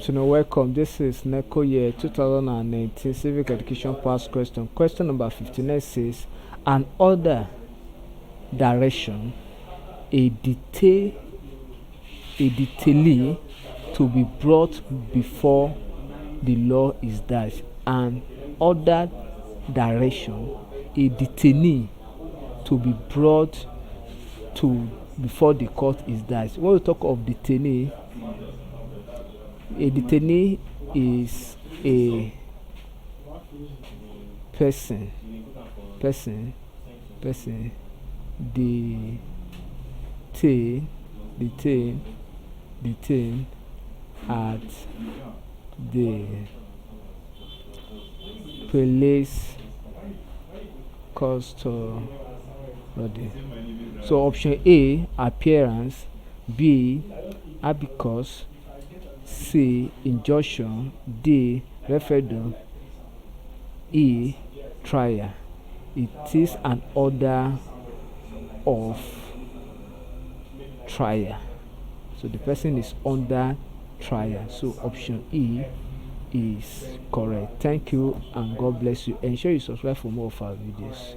afternoon, welcome. This is Neco year 2019 Civic Education Past Question. Question number 59 says, an order direction a detainee to be brought before the law is dashed. An order direction a detainee to be brought to before the court is dashed. When we talk of detainee, a detainee is a person detained at the police custody. So option A, appearance; B, abacus; C, injunction; D, referendum; E, trial. It is an order of trial. So the person is under trial. So option E is correct. Thank you and God bless you. Ensure you subscribe for more of our videos.